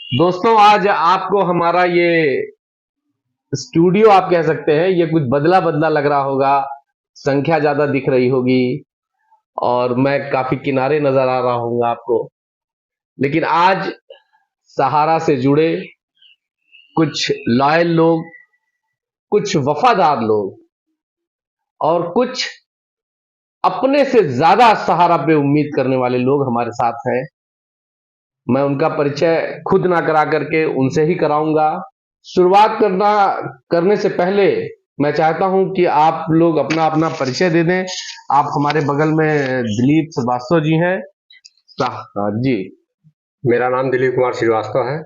दोस्तों, आज आपको हमारा ये स्टूडियो आप कह सकते हैं, ये कुछ बदला बदला लग रहा होगा, संख्या ज्यादा दिख रही होगी और मैं काफी किनारे नजर आ रहा हूँगा आपको। लेकिन आज सहारा से जुड़े कुछ लॉयल लोग, कुछ वफादार लोग और कुछ अपने से ज्यादा सहारा पे उम्मीद करने वाले लोग हमारे साथ हैं। मैं उनका परिचय खुद ना करा करके उनसे ही कराऊंगा। शुरुआत करने से पहले मैं चाहता हूं कि आप लोग अपना अपना परिचय दे दें। आप हमारे बगल में दिलीप श्रीवास्तव जी हैं। जी, मेरा नाम दिलीप कुमार श्रीवास्तव है।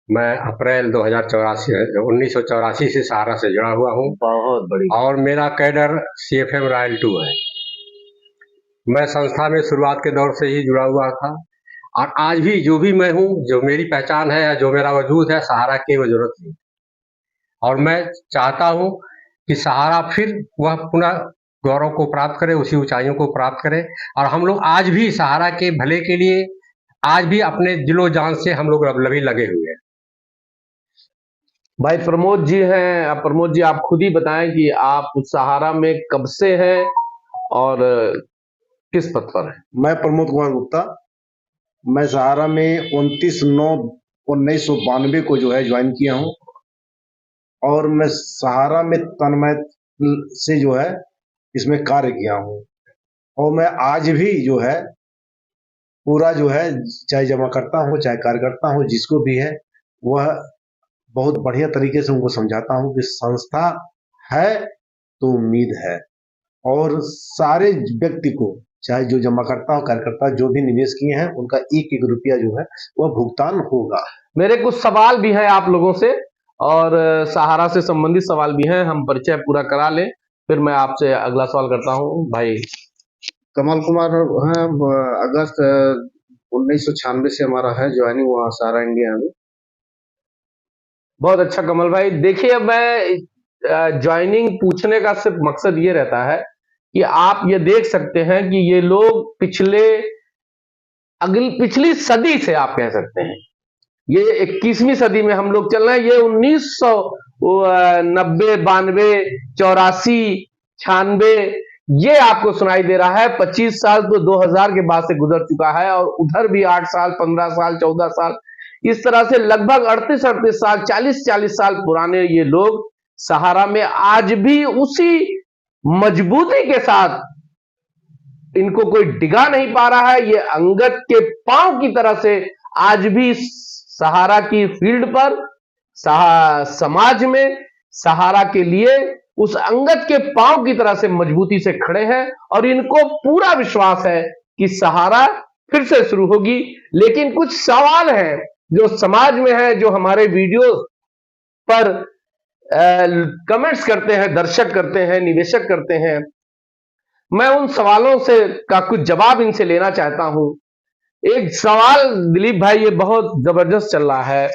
मैं अप्रैल 1984 से सहारा से जुड़ा हुआ हूँ। बहुत बढ़िया। और मेरा कैडर CFM रॉयल 2 है। मैं संस्था में शुरुआत के दौर से ही जुड़ा हुआ था और आज भी जो भी मैं हूँ, जो मेरी पहचान है या जो मेरा वजूद है, सहारा की जरूरत थी। और मैं चाहता हूँ कि सहारा फिर वह पुनः गौरव को प्राप्त करे, उसी ऊंचाइयों को प्राप्त करे। और हम लोग आज भी सहारा के भले के लिए आज भी अपने दिलो जान से हम लोग लबलबी लगे हुए हैं। भाई प्रमोद जी हैं। अब प्रमोद जी, आप खुद ही बताएं कि आप सहारा में कब से हैं और किस पद पर हैं? मैं प्रमोद कुमार गुप्ता, मैं सहारा में 29/9/1992 को जो है ज्वाइन किया हूँ और मैं सहारा में तन्मय से जो है इसमें कार्य किया हूँ। और मैं आज भी जो है पूरा जो है, चाहे जमा करता हूँ चाहे कार्य करता हूँ, जिसको भी है वह बहुत बढ़िया तरीके से उनको समझाता हूँ कि संस्था है तो उम्मीद है। और सारे व्यक्ति को, चाहे जो जमा करता हो, कार्यकर्ता जो भी निवेश किए हैं, उनका एक एक रुपया जो है वह भुगतान होगा। मेरे कुछ सवाल भी हैं आप लोगों से और सहारा से संबंधित सवाल भी हैं। हम परिचय पूरा करा लें, फिर मैं आपसे अगला सवाल करता हूं। भाई कमल कुमार है, अगस्त 1996 से हमारा है ज्वाइनिंग वहाँ सहारा इंडिया में। बहुत अच्छा कमल भाई। देखिए, मैं ज्वाइनिंग पूछने का सिर्फ मकसद ये रहता है कि आप ये देख सकते हैं कि ये लोग पिछली सदी से आप कह सकते हैं, ये 21वीं सदी में हम लोग चल रहे हैं। ये 1990, 92, 84, 96 ये आपको सुनाई दे रहा है। 25 साल तो 2000 के बाद से गुजर चुका है और उधर भी 8 साल, 15 साल, 14 साल, इस तरह से लगभग 38 साल, 40 साल पुराने ये लोग सहारा में आज भी उसी मजबूती के साथ, इनको कोई डिगा नहीं पा रहा है। ये अंगद के पांव की तरह से आज भी सहारा की फील्ड पर, समाज में सहारा के लिए उस अंगद के पांव की तरह से मजबूती से खड़े हैं और इनको पूरा विश्वास है कि सहारा फिर से शुरू होगी। लेकिन कुछ सवाल हैं जो समाज में है, जो हमारे वीडियो पर कमेंट्स करते हैं, दर्शक करते हैं, निवेशक करते हैं। मैं उन सवालों से का कुछ जवाब इनसे लेना चाहता हूं। एक सवाल दिलीप भाई, ये बहुत जबरदस्त चल रहा है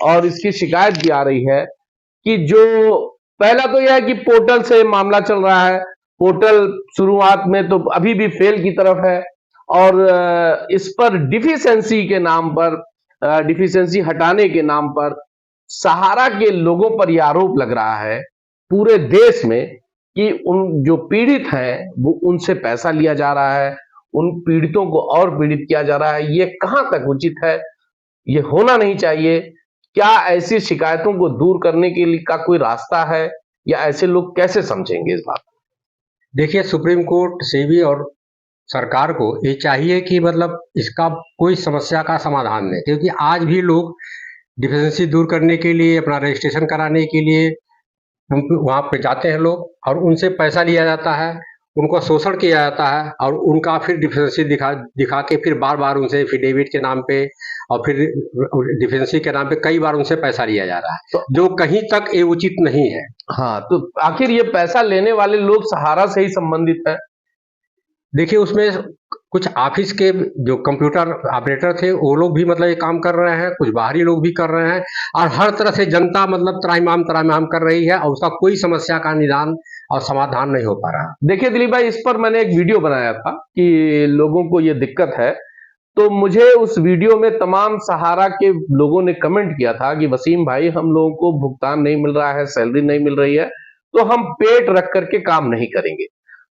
और इसकी शिकायत भी आ रही है कि जो पहला तो यह है कि पोर्टल से मामला चल रहा है। पोर्टल शुरुआत में तो अभी भी फेल की तरफ है और इस पर डिफिशियंसी के नाम पर, डिफिशियंसी हटाने के नाम पर सहारा के लोगों पर यह आरोप लग रहा है पूरे देश में कि उन जो पीड़ित हैं वो उनसे पैसा लिया जा रहा है, उन पीड़ितों को और पीड़ित किया जा रहा है। ये कहां तक उचित है? ये होना नहीं चाहिए। क्या ऐसी शिकायतों को दूर करने के लिए का कोई रास्ता है या ऐसे लोग कैसे समझेंगे इस बात? देखिए, सुप्रीम कोर्ट, सेबी और सरकार को ये चाहिए कि मतलब इसका कोई समस्या का समाधान दे, क्योंकि आज भी लोग डिफिशियंसी दूर करने के लिए, अपना रजिस्ट्रेशन कराने के लिए वहाँ पे जाते हैं लोग और उनसे पैसा लिया जाता है, उनको शोषण किया जाता है और उनका फिर डिफिशियंसी दिखा के फिर बार बार उनसे एफिडेविट के नाम पे और फिर डिफिशियंसी के नाम पे कई बार उनसे पैसा लिया जा रहा है, तो जो कहीं तक ये उचित नहीं है। हाँ, तो आखिर ये पैसा लेने वाले लोग सहारा से ही संबंधित है? देखिए, उसमें कुछ ऑफिस के जो कंप्यूटर ऑपरेटर थे वो लोग भी मतलब ये काम कर रहे हैं, कुछ बाहरी लोग भी कर रहे हैं, और हर तरह से जनता मतलब त्राहिमाम त्राहिमाम कर रही है और उसका कोई समस्या का निदान और समाधान नहीं हो पा रहा। देखिए दिलीप भाई, इस पर मैंने एक वीडियो बनाया था कि लोगों को ये दिक्कत है, तो मुझे उस वीडियो में तमाम सहारा के लोगों ने कमेंट किया था कि वसीम भाई, हम लोगों को भुगतान नहीं मिल रहा है, सैलरी नहीं मिल रही है, तो हम पेट रख करके काम नहीं करेंगे।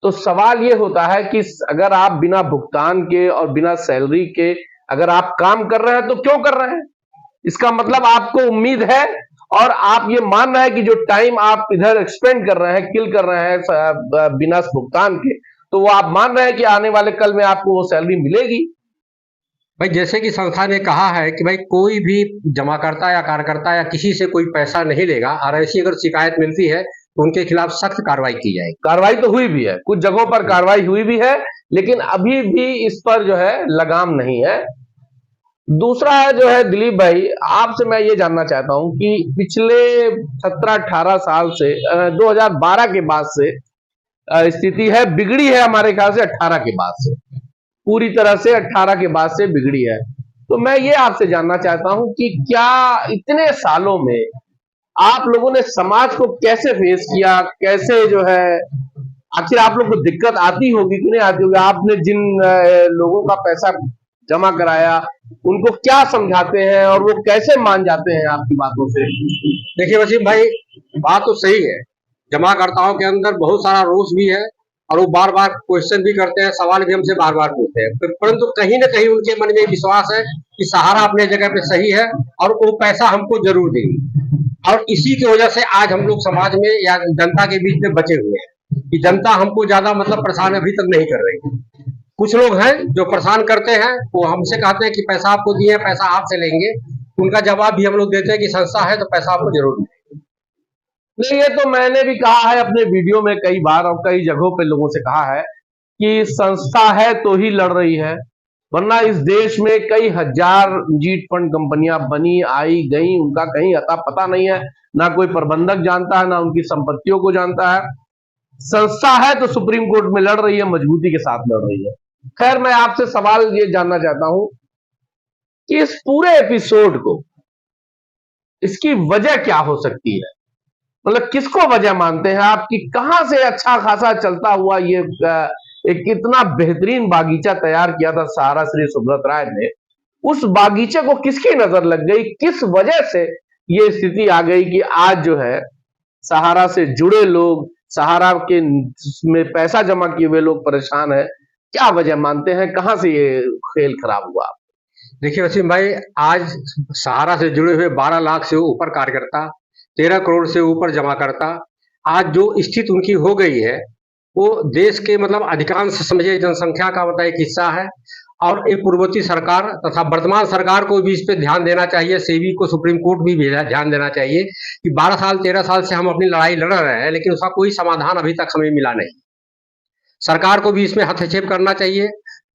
तो सवाल ये होता है कि अगर आप बिना भुगतान के और बिना सैलरी के अगर आप काम कर रहे हैं तो क्यों कर रहे हैं? इसका मतलब आपको उम्मीद है और आप ये मान रहे हैं कि जो टाइम आप इधर एक्सपेंड कर रहे हैं, किल कर रहे हैं बिना भुगतान के, तो वो आप मान रहे हैं कि आने वाले कल में आपको वो सैलरी मिलेगी। भाई जैसे कि संस्था ने कहा है कि भाई कोई भी जमाकर्ता या कार्यकर्ता या किसी से कोई पैसा नहीं लेगा, और ऐसी अगर शिकायत मिलती है तो उनके खिलाफ सख्त कार्रवाई की जाएगी। कार्रवाई तो हुई भी है, कुछ जगहों पर कार्रवाई हुई भी है, लेकिन अभी भी इस पर जो है लगाम नहीं है। दूसरा है जो है दिलीप भाई, आपसे मैं ये जानना चाहता हूं कि पिछले 17-18 साल से 2012 के बाद से स्थिति है बिगड़ी है, हमारे ख्याल से 18 के बाद से, पूरी तरह से 18 के बाद से बिगड़ी है। तो मैं ये आपसे जानना चाहता हूं कि क्या इतने सालों में आप लोगों ने समाज को कैसे फेस किया, कैसे जो है, आखिर आप लोग को दिक्कत आती होगी कि नहीं आती होगी? आपने जिन लोगों का पैसा जमा कराया उनको क्या समझाते हैं और वो कैसे मान जाते हैं आपकी बातों से? देखिए वसीम भाई, बात तो सही है, जमाकर्ताओं के अंदर बहुत सारा रोष भी है और वो बार बार क्वेश्चन भी करते हैं, सवाल भी हमसे बार बार पूछते हैं, परंतु कहीं ना कहीं उनके मन में विश्वास है कि सहारा अपने जगह पे सही है और वो पैसा हमको जरूर देगी। और इसी की वजह से आज हम लोग समाज में या जनता के बीच में बचे हुए हैं कि जनता हमको ज्यादा मतलब परेशान अभी तक नहीं कर रही। कुछ लोग हैं जो परेशान करते हैं, वो हमसे कहते हैं कि पैसा आपको दिए, पैसा आपसे लेंगे। उनका जवाब भी हम लोग देते हैं कि संस्था है तो पैसा आपको जरूर देंगे। नहीं, ये तो मैंने भी कहा है अपने वीडियो में कई बार और कई जगहों पे लोगों से कहा है कि संस्था है तो ही लड़ रही है, वरना इस देश में कई हजार जीट फंड कंपनियां बनी आई गई, उनका कहीं अता पता नहीं है, ना कोई प्रबंधक जानता है, ना उनकी संपत्तियों को जानता है। संस्था है तो सुप्रीम कोर्ट में लड़ रही है, मजबूती के साथ लड़ रही है। खैर, मैं आपसे सवाल ये जानना चाहता हूं कि इस पूरे एपिसोड को, इसकी वजह क्या हो सकती है? मतलब किसको वजह मानते हैं आप कि कहां से अच्छा खासा चलता हुआ ये एक इतना बेहतरीन बागीचा तैयार किया था सहारा श्री सुब्रत राय ने, उस बागीचे को किसकी नजर लग गई, किस वजह से ये स्थिति आ गई कि आज जो है सहारा से जुड़े लोग, सहारा के में पैसा जमा किए हुए लोग परेशान है? क्या वजह मानते हैं, कहां से ये खेल खराब हुआ? देखिए वसीम भाई, आज सहारा से जुड़े हुए 12 लाख से ऊपर कार्यकर्ता, 13 करोड़ से ऊपर जमाकर्ता, आज जो स्थिति उनकी हो गई है वो देश के मतलब अधिकांश समझे जनसंख्या का मतलब एक हिस्सा है। और एक पूर्ववर्ती सरकार तथा वर्तमान सरकार को भी इस पे ध्यान देना चाहिए, सेबी को, सुप्रीम कोर्ट भी ध्यान देना चाहिए कि 12 साल 13 साल से हम अपनी लड़ाई लड़ रहे हैं, लेकिन उसका कोई समाधान अभी तक हमें मिला नहीं। सरकार को भी इसमें हस्तक्षेप करना चाहिए।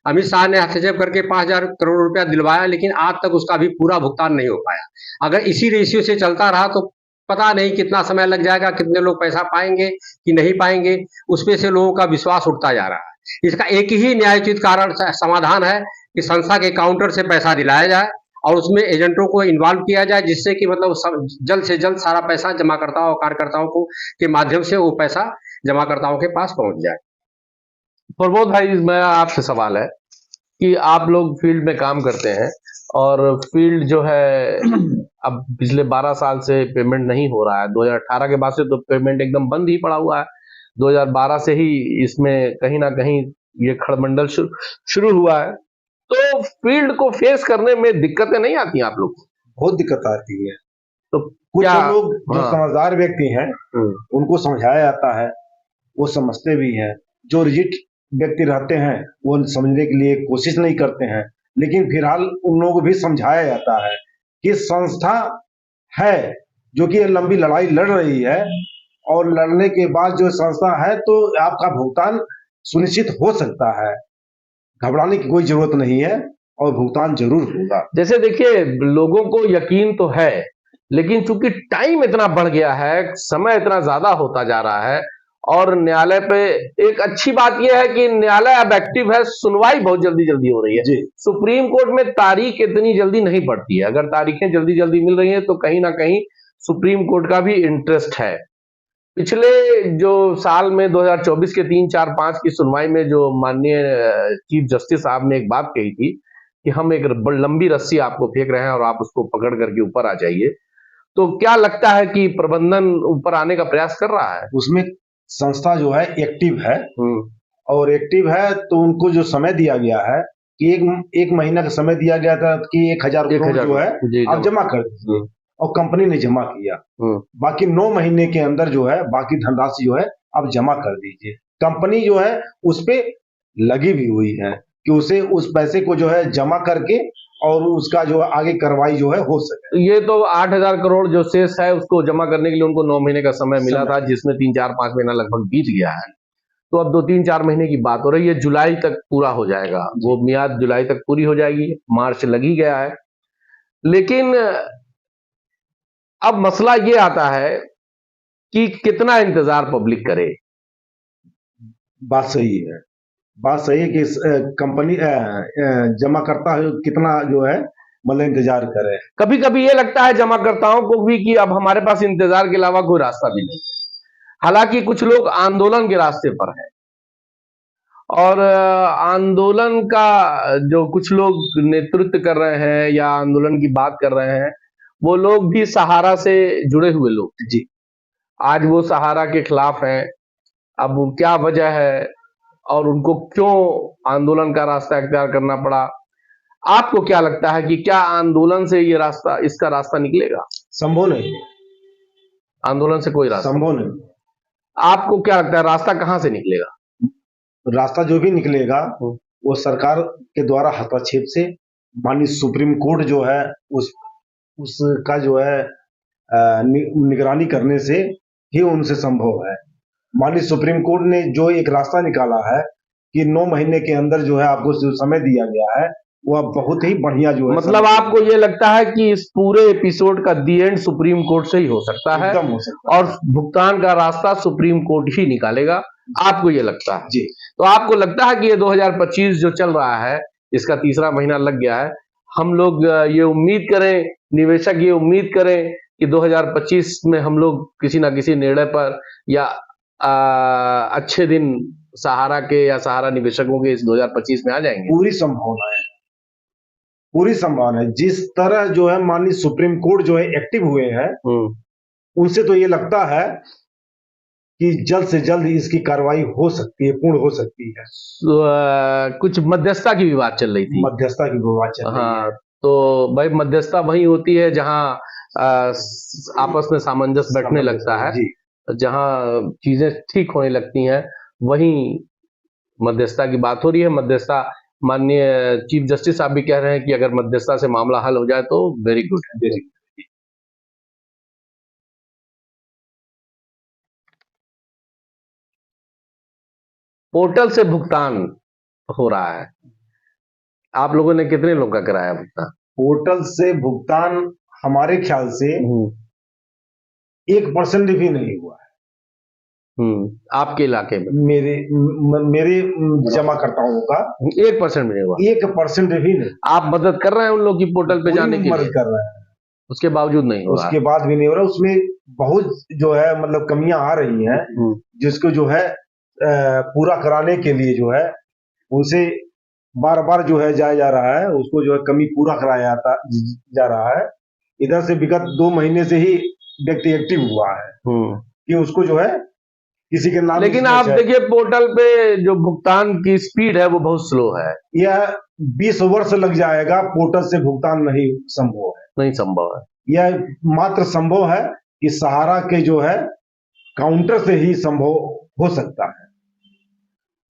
अमित शाह ने हस्तक्षेप करके 5,000 करोड़ रुपया दिलवाया, लेकिन आज तक उसका भी पूरा भुगतान नहीं हो पाया। अगर इसी रेशियो से चलता रहा तो पता नहीं कितना समय लग जाएगा, कितने लोग पैसा पाएंगे कि नहीं पाएंगे, उसमें से लोगों का विश्वास उठता जा रहा है। इसका एक ही न्यायोचित कारण समाधान है कि संस्था के काउंटर से पैसा दिलाया जाए और उसमें एजेंटों को इन्वॉल्व किया जाए, जिससे कि मतलब जल्द से जल्द सारा पैसा जमाकर्ताओं और कार्यकर्ताओं को के माध्यम से वो पैसा जमाकर्ताओं के पास पहुंच जाए। प्रबोध भाई, मेरा आपसे सवाल है कि आप लोग फील्ड में काम करते हैं और फील्ड जो है अब पिछले 12 साल से पेमेंट नहीं हो रहा है, 2018 के बाद से तो पेमेंट एकदम बंद ही पड़ा हुआ है, 2012 से ही इसमें कहीं ना कहीं ये खड़मंडल शुरू हुआ है, तो फील्ड को फेस करने में दिक्कतें नहीं आती आप लोग? बहुत दिक्कत आती है। तो कुछ क्या लोग जो हाँ, समझदार व्यक्ति हैं उनको समझाया जाता है, वो समझते भी हैं। जो रिजिड व्यक्ति रहते हैं वो समझने के लिए कोशिश नहीं करते हैं, लेकिन फिलहाल उन लोगों को भी समझाया जाता है कि संस्था है जो कि लंबी लड़ाई लड़ रही है, और लड़ने के बाद जो संस्था है तो आपका भुगतान सुनिश्चित हो सकता है, घबराने की कोई जरूरत नहीं है और भुगतान जरूर होगा। जैसे देखिए, लोगों को यकीन तो है, लेकिन चूंकि टाइम इतना बढ़ गया है, समय इतना ज्यादा होता जा रहा है और न्यायालय पे एक अच्छी बात यह है कि न्यायालय अब एक्टिव है, सुनवाई बहुत जल्दी जल्दी हो रही है। जी सुप्रीम कोर्ट में तारीख इतनी जल्दी नहीं पड़ती है, अगर तारीखें जल्दी जल्दी मिल रही हैं तो कहीं ना कहीं सुप्रीम कोर्ट का भी इंटरेस्ट है। पिछले जो साल में 2024 के 3, 4, 5 की सुनवाई में जो माननीय चीफ जस्टिस साहब ने एक बात कही थी कि हम एक लंबी रस्सी आपको फेंक रहे हैं और आप उसको पकड़ करके ऊपर आ जाइए, तो क्या लगता है कि प्रबंधन ऊपर आने का प्रयास कर रहा है? उसमें संस्था जो है एक्टिव है, हम्म, और एक्टिव है तो उनको जो समय दिया गया है कि एक महीना का समय दिया गया था कि 1,000 करोड़ जो है जी, आप जमा कर दीजिए, और कंपनी ने जमा किया। हम्म, बाकी 9 महीने के अंदर जो है बाकी धनराशि जो है आप जमा कर दीजिए। कंपनी जो है उस पे लगी भी हुई है कि उसे उस पैसे को जो है जमा करके और उसका जो है आगे कार्रवाई जो है हो सके। ये तो 8,000 करोड़ जो शेष है उसको जमा करने के लिए उनको 9 महीने का समय मिला था, जिसमें 3, 4, 5 महीना लगभग बीत गया है। तो अब 2, 3, 4 महीने की बात हो रही है, जुलाई तक पूरा हो जाएगा, वो मियाद जुलाई तक पूरी हो जाएगी, मार्च लग ही गया है। लेकिन अब मसला ये आता है कि कितना इंतजार पब्लिक करे। बात सही है, बात सही है कि कंपनी जमा करता है कितना जो है मतलब इंतजार करे। कभी कभी ये लगता है जमाकर्ताओं को भी कि अब हमारे पास इंतजार के अलावा कोई रास्ता भी नहीं है। हालांकि कुछ लोग आंदोलन के रास्ते पर हैं, और आंदोलन का जो कुछ लोग नेतृत्व कर रहे हैं या आंदोलन की बात कर रहे हैं, वो लोग भी सहारा से जुड़े हुए लोग जी आज वो सहारा के खिलाफ हैं। अब क्या वजह है और उनको क्यों आंदोलन का रास्ता इख्तियार करना पड़ा? आपको क्या लगता है कि क्या आंदोलन से ये रास्ता, इसका रास्ता निकलेगा? संभव नहीं, आंदोलन से कोई रास्ता संभव नहीं। आपको क्या लगता है रास्ता कहां से निकलेगा? रास्ता जो भी निकलेगा वो सरकार के द्वारा हस्तक्षेप से, माननीय सुप्रीम कोर्ट जो है उसका जो है निगरानी करने से ही उनसे संभव है। माननीय सुप्रीम कोर्ट ने जो एक रास्ता निकाला है कि 9 महीने के अंदर जो है आपको जो समय दिया गया है वह बहुत ही बढ़िया जो है। मतलब आपको ये लगता है कि इस पूरे एपिसोड का दी एंड सुप्रीम कोर्ट से ही हो सकता है, एकदम हो सकता है। और भुगतान का रास्ता सुप्रीम कोर्ट ही निकालेगा, आपको ये लगता है? जी तो आपको लगता है कि ये 2025 जो चल रहा है, इसका तीसरा महीना लग गया है, हम लोग ये उम्मीद करें, निवेशक ये उम्मीद करें कि 2025 में हम लोग किसी ना किसी निर्णय पर या अच्छे दिन सहारा के या सहारा निवेशकों के इस 2025 में आ जाएंगे? पूरी संभावना है, पूरी संभावना है। जिस तरह जो है माननीय सुप्रीम कोर्ट जो है एक्टिव हुए हैं, उनसे तो ये लगता है कि जल्द से जल्द इसकी कार्रवाई हो सकती है, पूर्ण हो सकती है। कुछ मध्यस्थता की भी बात चल रही थी। मध्यस्थता की बात चल रही है। हाँ, तो भाई मध्यस्थता वही होती है जहां आपस में सामंजस्य बैठने लगता है, जी जहां चीजें ठीक होने लगती हैं, वहीं मध्यस्थता की बात हो रही है। मध्यस्थता, माननीय चीफ जस्टिस साहब भी कह रहे हैं कि अगर मध्यस्थता से मामला हल हो जाए तो वेरी गुड है। वेरी पोर्टल से भुगतान हो रहा है, आप लोगों ने कितने लोग का कराया भुगतान? पोर्टल से भुगतान हमारे ख्याल से 1% भी नहीं हुआ है आपके इलाके में। मेरे जमाकर्ताओं का 1% भी नहीं हुआ? 1% भी नहीं। आप मदद कर रहे हैं उन लोग की पोर्टल पे जाने के मदद लिए? कर रहे हैं, उसके बावजूद नहीं हो रहा? उसके बाद भी नहीं हो रहा। उसमें बहुत जो है मतलब कमियां आ रही हैं, जिसको जो है पूरा कराने के लिए जो है उनसे बार बार जो है जाया जा रहा है, उसको जो है कमी पूरा कराया जा रहा है। इधर से विगत 2 महीने से ही व्यक्ति एक्टिव हुआ है कि उसको जो है किसी के नाम। लेकिन आप देखिए पोर्टल पे जो भुगतान की स्पीड है वो बहुत स्लो है। यह 20 वर्ष लग जाएगा, पोर्टल से भुगतान नहीं संभव है। नहीं संभव है। यह मात्र संभव है कि सहारा के जो है काउंटर से ही संभव हो सकता है।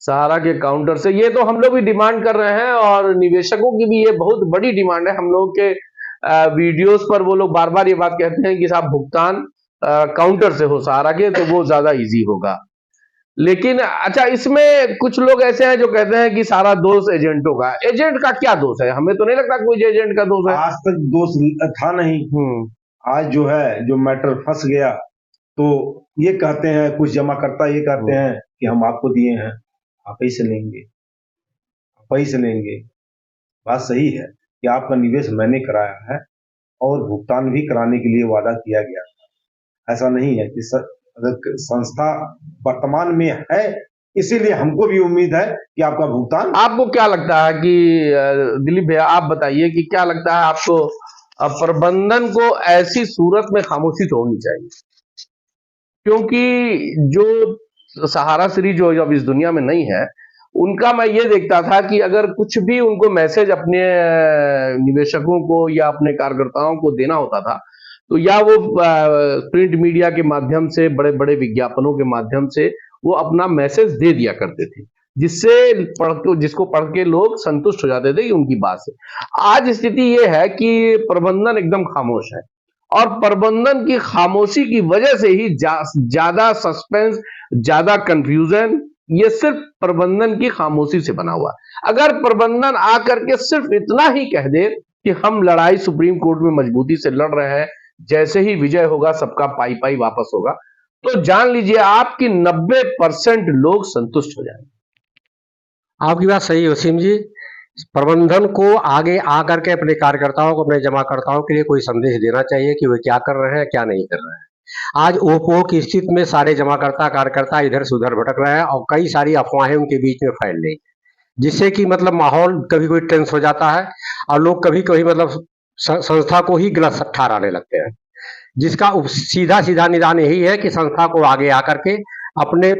सहारा के काउंटर से, ये तो हम लोग भी डिमांड कर रहे हैं और निवेशकों की भी ये बहुत बड़ी डिमांड है। हम लोग के वीडियोस पर वो लोग बार बार ये बात कहते हैं कि साहब भुगतान काउंटर से हो सहारा के, तो वो ज्यादा इजी होगा। लेकिन अच्छा, इसमें कुछ लोग ऐसे हैं जो कहते हैं कि सारा दोष एजेंटों का। एजेंट का क्या दोष है? हमें तो नहीं लगता कोई एजेंट का दोष है। आज तक दोष था नहीं। आज जो है जो मैटर फंस गया तो ये कहते हैं, कुछ जमा करता ये कहते हैं कि हम आपको दिए हैं, आप ही से लेंगे, आप ही से लेंगे। बात सही है कि आपका निवेश मैंने कराया है और भुगतान भी कराने के लिए वादा किया गया था। ऐसा नहीं है कि अगर संस्था वर्तमान में है, इसीलिए हमको भी उम्मीद है कि आपका भुगतान। आपको क्या लगता है कि दिलीप भैया आप बताइए कि क्या लगता है आपको, प्रबंधन को ऐसी सूरत में खामोशी तो होनी चाहिए, क्योंकि जो सहारा श्री जो अब इस दुनिया में नहीं है, उनका मैं ये देखता था कि अगर कुछ भी उनको मैसेज अपने निवेशकों को या अपने कार्यकर्ताओं को देना होता था, तो या वो प्रिंट मीडिया के माध्यम से, बड़े बड़े विज्ञापनों के माध्यम से वो अपना मैसेज दे दिया करते थे, जिसको पढ़ के लोग संतुष्ट हो जाते थे कि उनकी बात से। आज स्थिति ये है कि प्रबंधन एकदम खामोश है, और प्रबंधन की खामोशी की वजह से ही ज्यादा सस्पेंस, ज्यादा कंफ्यूजन, ये सिर्फ प्रबंधन की खामोशी से बना हुआ। अगर प्रबंधन आकर के सिर्फ इतना ही कह दे कि हम लड़ाई सुप्रीम कोर्ट में मजबूती से लड़ रहे हैं, जैसे ही विजय होगा सबका पाई पाई वापस होगा, तो जान लीजिए आपकी 90% लोग संतुष्ट हो जाएंगे। आपकी बात सही है वसीम जी। प्रबंधन को आगे आकर के अपने कार्यकर्ताओं को, अपने जमाकर्ताओं के लिए कोई संदेश देना चाहिए कि वे क्या कर रहे हैं, क्या नहीं कर रहे हैं। आज ओपो की स्थिति में सारे जमाकर्ता कार्यकर्ता इधर से उधर भटक रहे हैं और कई सारी अफवाहें उनके बीच में फैल रही, जिससे कि मतलब माहौल कभी कोई टेंस हो जाता है और लोग कभी कभी मतलब संस्था को ही गलत ठहराने लगते हैं, जिसका सीधा सीधा निदान यही है कि संस्था को आगे आकर के अपने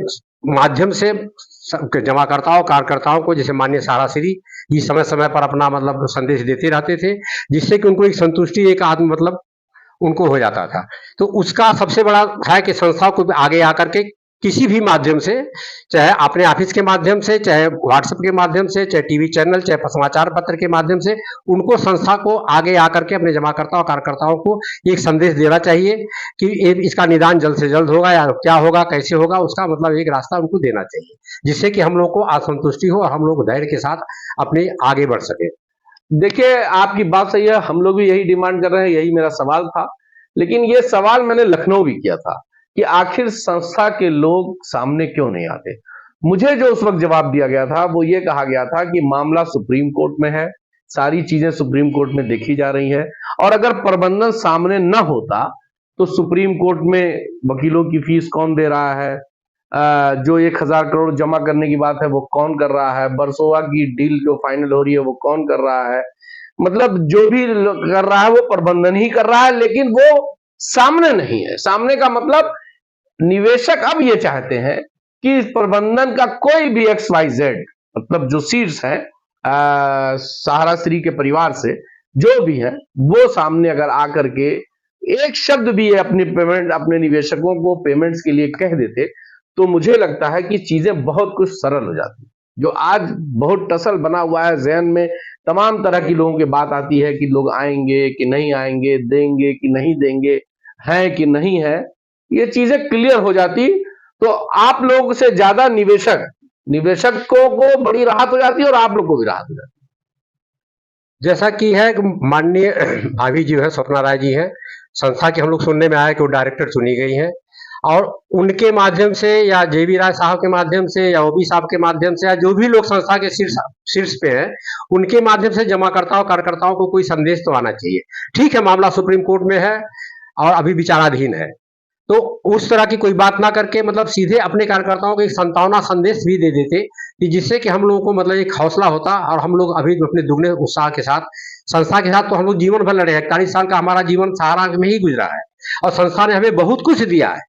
माध्यम से जमाकर्ताओं कार्यकर्ताओं को, जैसे माननीय सहारा श्री ये समय समय पर अपना मतलब संदेश देते रहते थे, जिससे कि उनको एक संतुष्टि, एक आत्म मतलब उनको हो जाता था। तो उसका सबसे बड़ा है कि संस्था को आगे आकर के किसी भी माध्यम से, चाहे अपने ऑफिस के माध्यम से, चाहे व्हाट्सएप के माध्यम से, चाहे टीवी चैनल, चाहे समाचार पत्र के माध्यम से, उनको संस्था को आगे आकर के अपने जमाकर्ताओं कार्यकर्ताओं को एक संदेश देना चाहिए कि इसका निदान जल्द से जल्द होगा या क्या होगा, कैसे होगा, उसका मतलब एक रास्ता उनको देना चाहिए, जिससे कि हम लोग को असंतुष्टि हो और हम लोग धैर्य के साथ अपने आगे बढ़ सके। देखिए आपकी बात सही है, हम लोग भी यही डिमांड कर रहे हैं, यही मेरा सवाल था। लेकिन ये सवाल मैंने लखनऊ भी किया था कि आखिर संस्था के लोग सामने क्यों नहीं आते। मुझे जो उस वक्त जवाब दिया गया था वो ये कहा गया था कि मामला सुप्रीम कोर्ट में है, सारी चीजें सुप्रीम कोर्ट में देखी जा रही है, और अगर प्रबंधन सामने न होता तो सुप्रीम कोर्ट में वकीलों की फीस कौन दे रहा है, जो 1000 करोड़ जमा करने की बात है वो कौन कर रहा है, बरसोवा की डील जो फाइनल हो रही है वो कौन कर रहा है, मतलब जो भी कर रहा है वो प्रबंधन ही कर रहा है, लेकिन वो सामने नहीं है। सामने का मतलब निवेशक अब ये चाहते हैं कि प्रबंधन का कोई भी XYZ, मतलब जो सीट्स है सहारा श्री के परिवार से जो भी है, वो सामने अगर आकर के एक शब्द भी अपनी पेमेंट, अपने निवेशकों को पेमेंट्स के लिए कह देते, तो मुझे लगता है कि चीजें बहुत कुछ सरल हो जाती। जो आज बहुत टसल बना हुआ है जहन में, तमाम तरह की लोगों की बात आती है कि लोग आएंगे कि नहीं आएंगे, देंगे कि नहीं देंगे, है कि नहीं है, ये चीजें क्लियर हो जाती तो आप लोग से ज्यादा निवेशकों को बड़ी राहत हो जाती है और आप लोग को भी राहत हो जाती है। जैसा कि है माननीय भाभी जी है, स्वप्ना राय जी है, संस्था के हम लोग सुनने में आया कि वो डायरेक्टर चुनी गई हैं और उनके माध्यम से या JB राय साहब के माध्यम से या OB साहब के माध्यम से या जो भी लोग संस्था के शीर्ष पे हैं, उनके माध्यम से जमाकर्ताओं कार्यकर्ताओं को कोई संदेश तो आना चाहिए। ठीक है, मामला सुप्रीम कोर्ट में है और अभी विचाराधीन है, तो उस तरह की कोई बात ना करके मतलब सीधे अपने कार्यकर्ताओं को एक संतावना संदेश भी दे देते कि जिससे कि हम लोगों को मतलब एक हौसला होता और हम लोग अभी अपने दुगने उत्साह के साथ संस्था के साथ, तो हम लोग जीवन भर लड़े हैं। 41 साल का हमारा जीवन सहारा में ही गुजरा है और संस्था ने हमें बहुत कुछ दिया है,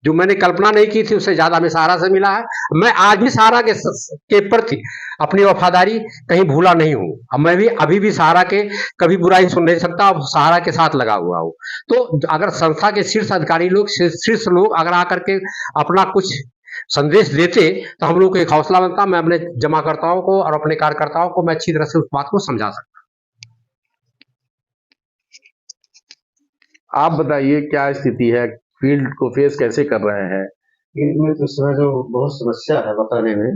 जो मैंने कल्पना नहीं की थी उससे ज्यादा हमें सहारा से मिला है। मैं आज भी सहारा के प्रति अपनी वफादारी कहीं भूला नहीं हूं। मैं भी अभी भी सहारा के कभी बुराई सुन नहीं सकता और सहारा के साथ लगा हुआ हूं। तो अगर संस्था के शीर्ष अधिकारी लोग, शीर्ष लोग अगर आकर के अपना कुछ संदेश देते तो हम लोग को एक हौसला बनता। मैं अपने जमाकर्ताओं को और अपने कार्यकर्ताओं को मैं अच्छी तरह से उस बात को समझा सकता। आप बताइए क्या स्थिति है, फील्ड को फेस कैसे कर रहे हैं? इनमें तो सर जो बहुत समस्या है बताने में,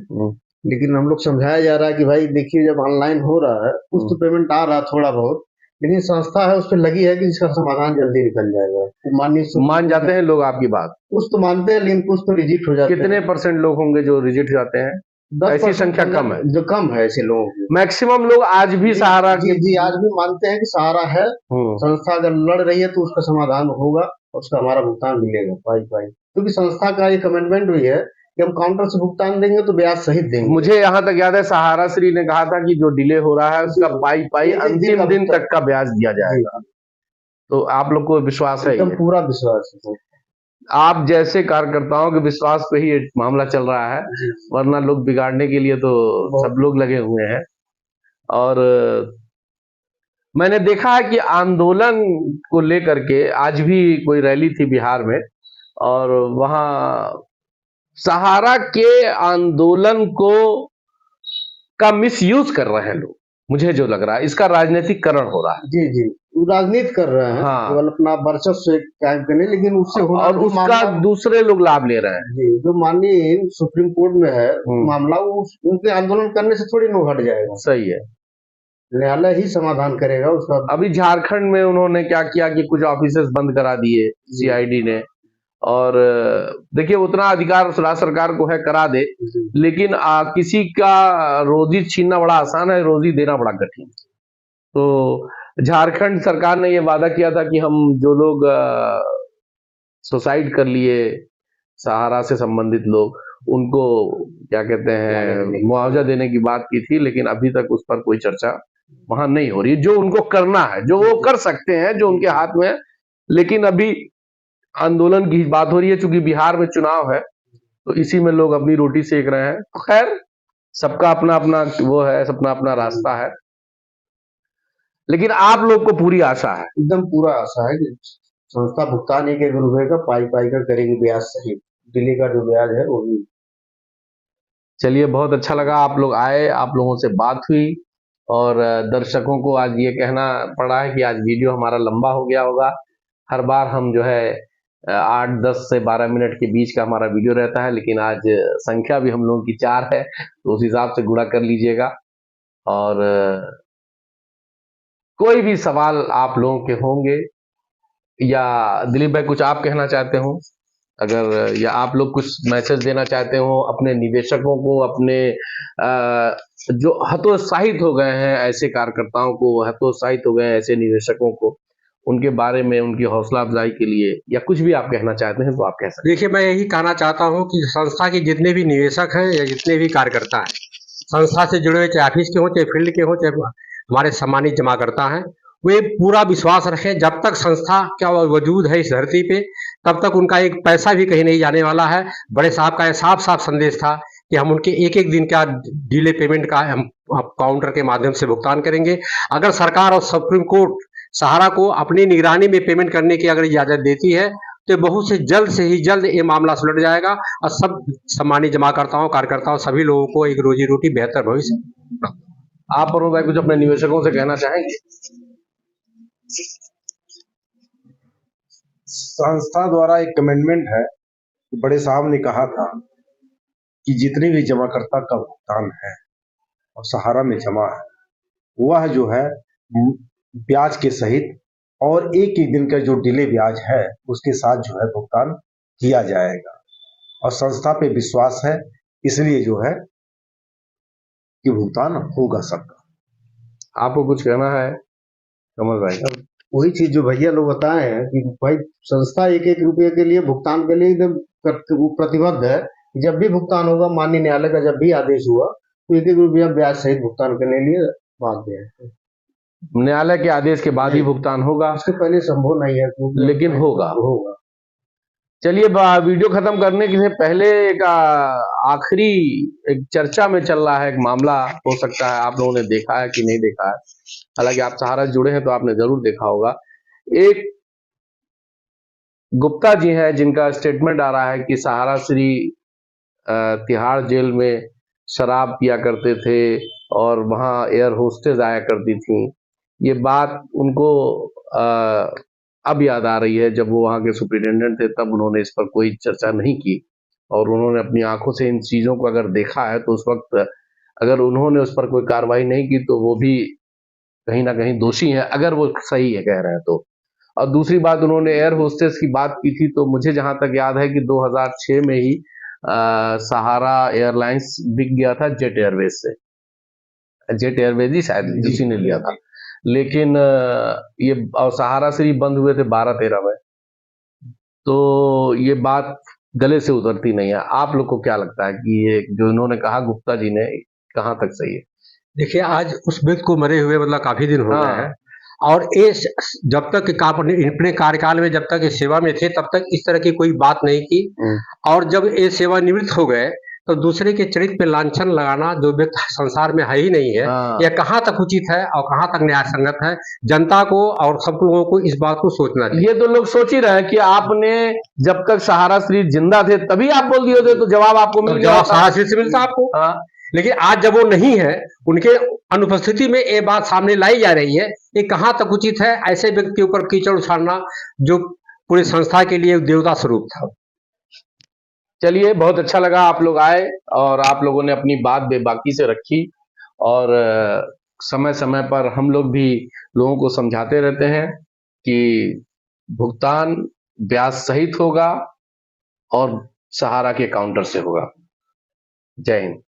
लेकिन हम लोग समझाया जा रहा है कि भाई देखिए जब ऑनलाइन हो रहा है कुछ तो पेमेंट आ रहा थोड़ा बहुत, लेकिन संस्था है उस पर लगी है कि इसका समाधान जल्दी निकल जाएगा। तो माननीय मान जाते हैं लोग आपकी बात? कुछ तो मानते हैं लेकिन कुछ तो रिजेक्ट हो जाते कितने हैं। परसेंट लोग होंगे जो रिजेक्ट जाते हैं? 10% ऐसी संख्या कम है? जो कम है ऐसे लोगों की। मैक्सिमम लोग आज भी सहारा जी के जी आज भी मानते हैं कि सहारा है, संस्था अगर लड़ रही है तो उसका समाधान होगा और उसका हमारा भुगतान मिलेगा पाई पाई, क्योंकि संस्था का ये कमिटमेंट हुई है कि हम काउंटर से भुगतान देंगे तो ब्याज सहित देंगे। मुझे यहाँ तक याद है सहारा श्री ने कहा था कि जो डिले हो रहा है उसका पाई पाई अंतिम दिन तक का ब्याज दिया जाएगा। तो आप लोग को विश्वास है? एकदम पूरा विश्वास है। आप जैसे कार्यकर्ताओं के विश्वास पे ही ये मामला चल रहा है, वरना लोग बिगाड़ने के लिए तो सब लोग लगे हुए हैं। और मैंने देखा है कि आंदोलन को लेकर के आज भी कोई रैली थी बिहार में, और वहां सहारा के आंदोलन को का मिसयूज कर रहे हैं लोग। मुझे जो लग रहा है इसका राजनीतिकरण हो रहा है। जी जी वो राजनीति कर रहे हैं। हाँ। केवल अपना वर्चस्व कायम करने, लेकिन उससे होना और उसका दूसरे लोग लाभ ले रहे हैं। जी जो माननीय सुप्रीम कोर्ट में है मामला, वो उनके आंदोलन करने से थोड़ी न हट जाएगा। सही है, न्यायालय ही समाधान करेगा उसका। अभी झारखंड में उन्होंने क्या किया कि कुछ ऑफिसेस बंद करा दिए सीआईडी ने, और देखिए उतना अधिकार राज्य सरकार को है, करा दे, लेकिन किसी का रोजी छीनना बड़ा आसान है, रोजी देना बड़ा कठिन। तो झारखंड सरकार ने ये वादा किया था कि हम जो लोग सुसाइड कर लिए सहारा से संबंधित लोग, उनको क्या कहते हैं मुआवजा देने की बात की थी, लेकिन अभी तक उस पर कोई चर्चा वहां नहीं हो रही। जो उनको करना है, जो वो कर सकते हैं, जो उनके हाथ में है, लेकिन अभी आंदोलन की बात हो रही है। चूंकि बिहार में चुनाव है तो इसी में लोग अपनी रोटी सेक रहे हैं। तो खैर सबका अपना अपना वो है, सबका अपना रास्ता है, लेकिन आप लोग को पूरी आशा है? एकदम पूरा आशा है कि संस्था भुगतान 1-1 रुपए का पाई पाई का करेगी ब्याज सहित। दिल्ली का जो ब्याज है वो भी। चलिए बहुत अच्छा लगा आप लोग आए, आप लोगों से बात हुई, और दर्शकों को आज ये कहना पड़ा है कि आज वीडियो हमारा लंबा हो गया होगा। हर बार हम जो है 8-10 से 12 मिनट के बीच का हमारा वीडियो रहता है, लेकिन आज संख्या भी हम लोगों की 4 है, तो उस हिसाब से गुणा कर लीजिएगा। और कोई भी सवाल आप लोगों के होंगे, या दिलीप भाई कुछ आप कहना चाहते हो अगर, या आप लोग कुछ मैसेज देना चाहते हो अपने निवेशकों को, अपने जो हतोत्साहित हो गए हैं ऐसे कार्यकर्ताओं को, हतोत्साहित हो गए हैं ऐसे निवेशकों को, उनके बारे में, उनकी हौसला अफजाई के लिए, या कुछ भी आप कहना चाहते हैं तो आप कह सकते हैं। देखिए मैं यही कहना चाहता हूँ कि संस्था के जितने भी निवेशक हैं या जितने भी कार्यकर्ता हैं, संस्था से जुड़े हुए, चाहे ऑफिस के हों, चाहे फील्ड के हों, चाहे हमारे सम्मानित जमाकर्ता हैं, वे पूरा विश्वास रखें। जब तक संस्था का वजूद है इस धरती पे, तब तक उनका एक पैसा भी कहीं नहीं जाने वाला है। बड़े साहब का यह साफ साफ संदेश था कि हम उनके एक एक दिन का डिले पेमेंट का हम काउंटर के माध्यम से भुगतान करेंगे। अगर सरकार और सुप्रीम कोर्ट सहारा को अपनी निगरानी में पेमेंट करने की अगर इजाजत देती है तो बहुत से ही जल्द ये मामला सुलझ जाएगा और सब सम्मानित जमाकर्ताओं, कार्यकर्ताओं, सभी लोगों को एक रोजी रोटी, बेहतर भविष्य। आप अरुण भाई कुछ अपने निवेशकों से कहना चाहेंगे? संस्था द्वारा एक कमिटमेंट है, बड़े साहब ने कहा था कि जितने भी जमाकर्ता का भुगतान है और सहारा में जमा है, वह जो है ब्याज के सहित और एक एक दिन का जो डिले ब्याज है उसके साथ जो है भुगतान किया जाएगा। और संस्था पे विश्वास है, इसलिए जो है कि भुगतान होगा सबका। आपको कुछ कहना है कमल भाई? वही चीज जो भैया लोग बताए हैं कि भाई संस्था 1-1 रुपये के लिए भुगतान के लिए एकदम प्रतिबद्ध है। जब भी भुगतान होगा, माननीय न्यायालय का जब भी आदेश हुआ तो 1-1 रुपया ब्याज सहित भुगतान करने के लिए बाध्य है। न्यायालय के आदेश के बाद ही भुगतान होगा, उसके पहले संभव नहीं है, लेकिन होगा। चलिए वीडियो खत्म करने के पहले एक आखिरी एक चर्चा में चल रहा है एक मामला, हो सकता है आप लोगों ने देखा है कि नहीं देखा है, हालांकि आप सहारा से जुड़े हैं तो आपने जरूर देखा होगा। एक गुप्ता जी हैं जिनका स्टेटमेंट आ रहा है कि सहारा श्री तिहाड़ जेल में शराब पिया करते थे और वहां एयर होस्टेस आया करती थी। ये बात उनको अब याद आ रही है, जब वो वहां के सुप्रिटेंडेंट थे तब उन्होंने इस पर कोई चर्चा नहीं की, और उन्होंने अपनी आंखों से इन चीजों को अगर देखा है तो उस वक्त अगर उन्होंने उस पर कोई कार्रवाई नहीं की तो वो भी कहीं ना कहीं दोषी हैं, अगर वो सही है कह रहे हैं तो। और दूसरी बात, उन्होंने एयर होस्टेस की बात की थी, तो मुझे जहां तक याद है कि 2006 में ही सहारा एयरलाइंस बिक गया था जेट एयरवेज से। जेट एयरवेज ही शायद जी। उसी ने लिया था, लेकिन ये और सहारा से ही बंद हुए थे 12-13 में। तो ये बात गले से उतरती नहीं है। आप लोग को क्या लगता है कि ये जो इन्होंने कहा गुप्ता जी ने, कहाँ तक सही है? देखिए, आज उस व्यक्ति को मरे हुए मतलब काफी दिन हो गए हाँ। हैं, और ये जब तक अपने कार्यकाल में जब तक ये सेवा में थे तब तक इस तरह की कोई बात नहीं की, और जब ये सेवानिवृत्त हो गए तो दूसरे के चरित्र पे लांछन लगाना जो व्यक्ति संसार में है ही नहीं है, हाँ। यह कहाँ तक उचित है और कहाँ तक न्याय संगत है। जनता को और सब लोगों को इस बात को सोचना चाहिए। ये तो लोग सोच ही रहे हैं कि आपने जब तक सहारा श्री जिंदा थे तभी आप बोल दिए होते तो जवाब आपको मिल तो गया जवाब होता। सहारा श्री से मिलता आपको। हाँ। लेकिन आज जब वो नहीं है, उनके अनुपस्थिति में ये बात सामने लाई जा रही है, ये कहाँ तक उचित है ऐसे व्यक्ति के ऊपर कीचड़ उछालना जो पूरी संस्था के लिए देवता स्वरूप था। चलिए, बहुत अच्छा लगा आप लोग आए और आप लोगों ने अपनी बात बेबाकी से रखी, और समय समय पर हम लोग भी लोगों को समझाते रहते हैं कि भुगतान ब्याज सहित होगा और सहारा के काउंटर से होगा। जय हिंद।